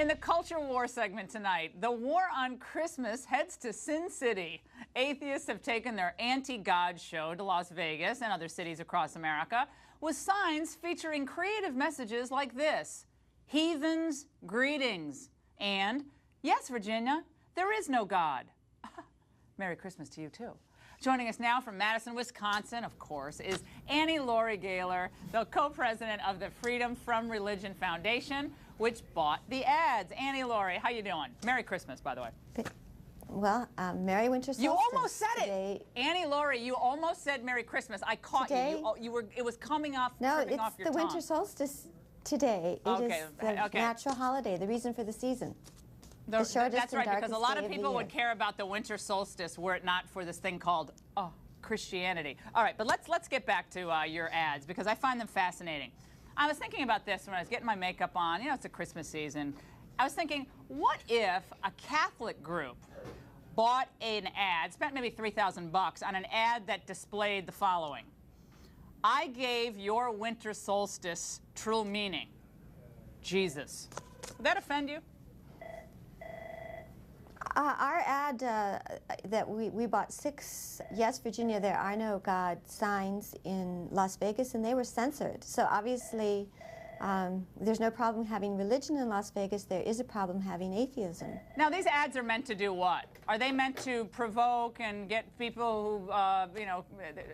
In the Culture War segment tonight, the war on Christmas heads to Sin City. Atheists have taken their anti-God show to Las Vegas and other cities across America with signs featuring creative messages like this: "Heathens, greetings," and "Yes, Virginia, there is no God." Merry Christmas to you, too. Joining us now from Madison, Wisconsin, of course, is Laurie Gaylor, the co-president of the Freedom from Religion Foundation, which bought the ads. Laurie, how you doing? Merry Christmas, by the way. Well, Merry Winter Solstice. You almost said it. Laurie, you almost said Merry Christmas. I caught you. You were. It was coming off. No, off your it's the tongue. Winter Solstice today. It is the natural holiday, the reason for the season. The shortest That's right, and because a lot of people would year. care about the winter solstice were it not for this thing called Christianity. All right, but let's get back to your ads, because I find them fascinating. I was thinking about this when I was getting my makeup on. You know, it's a Christmas season. I was thinking, what if a Catholic group bought an ad, spent maybe $3,000 on an ad that displayed the following: "I gave your winter solstice true meaning, Jesus." Would that offend you? Our ad that we bought 6 "Yes, Virginia, there are no God" signs in Las Vegas, and they were censored. So obviously, there's no problem having religion in Las Vegas. There is a problem having atheism. Now, these ads are meant to do what? Are they meant to provoke and get people who, you know,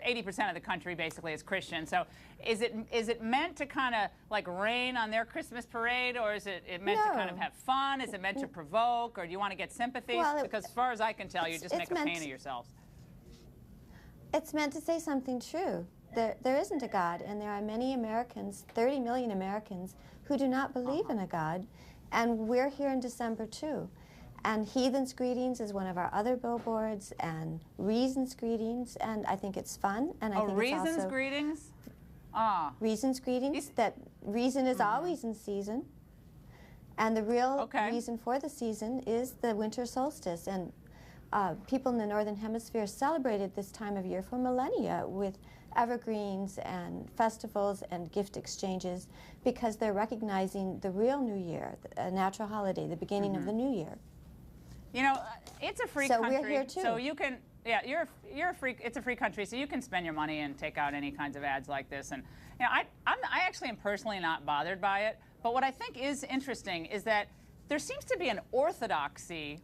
80% of the country basically is Christian. So is it meant to kind of like rain on their Christmas parade, or is it meant to kind of have fun? Is it meant to provoke, or do you want to get sympathy? Well, because as far as I can tell, you just make a pain of yourselves. It's meant to say something true. There isn't a God, and there are many Americans, 30 million Americans, who do not believe in a God, and we're here in December too. And "Heathens Greetings" is one of our other billboards, and "Reasons Greetings," and I think it's fun, and I think it's Reasons also Greetings? Reasons Greetings, that reason is always in season, and the real reason for the season is the winter solstice, and people in the Northern Hemisphere celebrated this time of year for millennia with evergreens and festivals and gift exchanges, because they're recognizing the real New Year, a natural holiday, the beginning of the New Year. You know, it's a free country. So we're here too. So you can, you're a free. It's a free country, so you can spend your money and take out any kinds of ads like this. And you know, I actually am personally not bothered by it. But what I think is interesting is that there seems to be an orthodoxy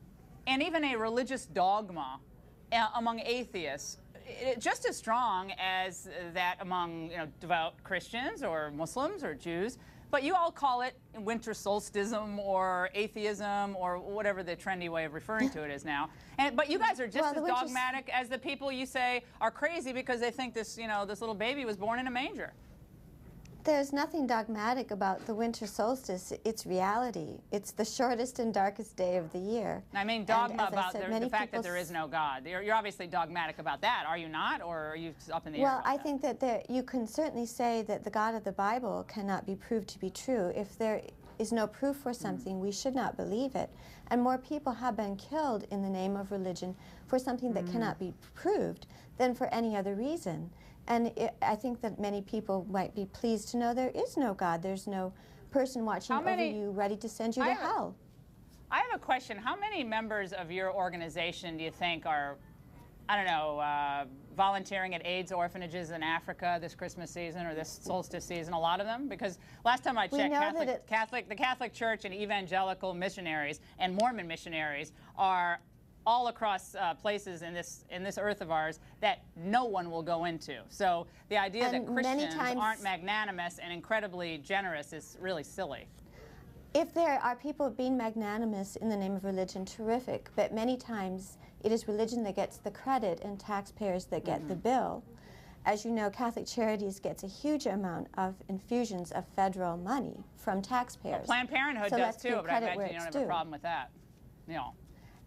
and even a religious dogma among atheists, just as strong as that among devout Christians or Muslims or Jews. But you all call it winter solsticism or atheism or whatever the trendy way of referring to it is now. But you guys are just as dogmatic as the people you say are crazy because they think this this little baby was born in a manger. There's nothing dogmatic about the winter solstice. It's reality. It's the shortest and darkest day of the year. I mean, dogma about the fact that there is no God. You're obviously dogmatic about that, are you not? Or are you up in the air Well, about I that? think that you can certainly say that the God of the Bible cannot be proved to be true. If there is no proof for something, we should not believe it. And more people have been killed in the name of religion for something that cannot be proved than for any other reason. And I think that many people might be pleased to know there is no God. There's no person watching over you ready to send you to hell. I have a question. How many members of your organization do you think are, I don't know, volunteering at AIDS orphanages in Africa this Christmas season or this solstice season? A lot of them? Because last time I checked, the Catholic Church and evangelical missionaries and Mormon missionaries are all across places in this earth of ours that no one will go into. So the idea that Christians aren't magnanimous and incredibly generous is really silly. If there are people being magnanimous in the name of religion, terrific, but many times it is religion that gets the credit and taxpayers that get the bill. As you know, Catholic Charities gets a huge amount of infusions of federal money from taxpayers. Well, Planned Parenthood does too, but I imagine you don't have a problem with that.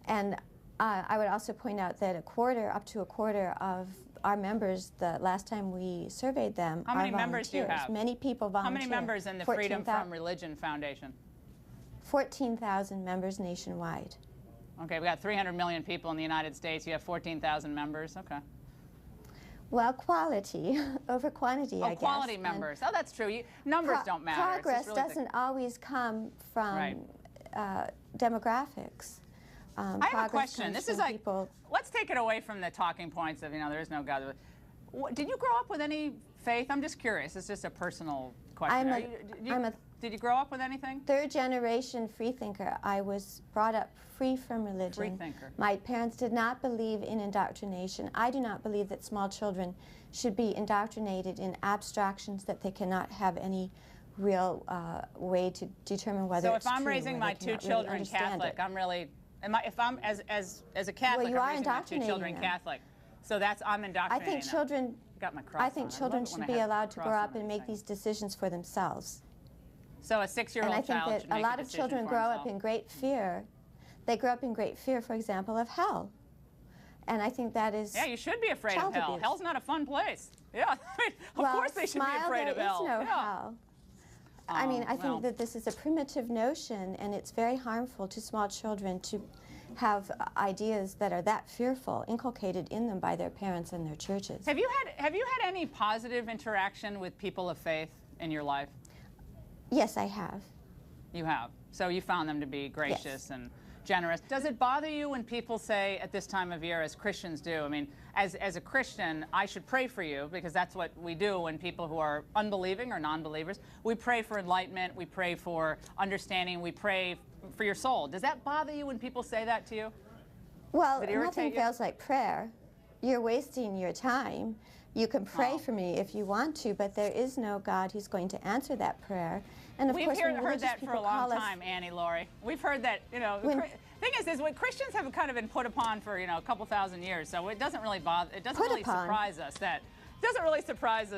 And I would also point out that up to a quarter of our members, the last time we surveyed them, How many members do you have? Many people volunteer. How many members in the Freedom from Religion Foundation? 14,000 members nationwide. Okay, we got 300 million people in the United States. You have 14,000 members. Okay. Well, quality over quantity, I guess. Oh, quality members. Oh, that's true. Numbers don't matter. Progress doesn't always come from demographics. I have a question. This is like, people. Let's take it away from the talking points of, there is no God. Did you grow up with any faith? I'm just curious. It's just a personal question. Did you grow up with anything? Third generation freethinker. I was brought up free from religion. Freethinker. My parents did not believe in indoctrination. I do not believe that small children should be indoctrinated in abstractions that they cannot have any real way to determine whether it's true. So if I'm raising my two children Catholic, I'm really, if I'm as a Catholic, well, I'm raising my two children Catholic. So I'm indoctrinating I think children. Got my cross I think children should be allowed to grow up and make these decisions for themselves. So a 6-year-old child should make a decision for himself. And I think that a lot of children grow up in great fear. They grow up in great fear, for example, of hell. And I think that is you should be afraid of hell. Abuse. Hell's not a fun place. Yeah, of course they should be afraid of hell. There is no hell. I mean, I think that this is a primitive notion, and it's very harmful to small children to have ideas that are that fearful inculcated in them by their parents and their churches. Have you had any positive interaction with people of faith in your life? Yes, I have. You have. So you found them to be gracious and generous. Does it bother you when people say at this time of year, as Christians do, I mean, as a Christian, I should pray for you, because that's what we do when people who are unbelieving or non-believers. We pray for enlightenment, we pray for understanding, we pray for your soul. Does that bother you when people say that to you? Well, nothing feels like prayer. You're wasting your time. You can pray for me if you want to, but there is no God who's going to answer that prayer. And of course, heard that for a long time, Laurie. We've heard that, thing is what Christians have kind of been put upon for, a couple thousand years, so it doesn't really bother, it doesn't really surprise us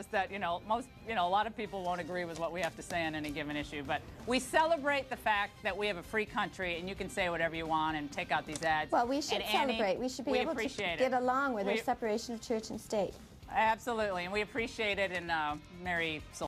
that, most, a lot of people won't agree with what we have to say on any given issue, but we celebrate the fact that we have a free country and you can say whatever you want and take out these ads. Well, we should celebrate. We should be able to get along with our separation of church and state. Absolutely, and we appreciate it, and Merry Solstice.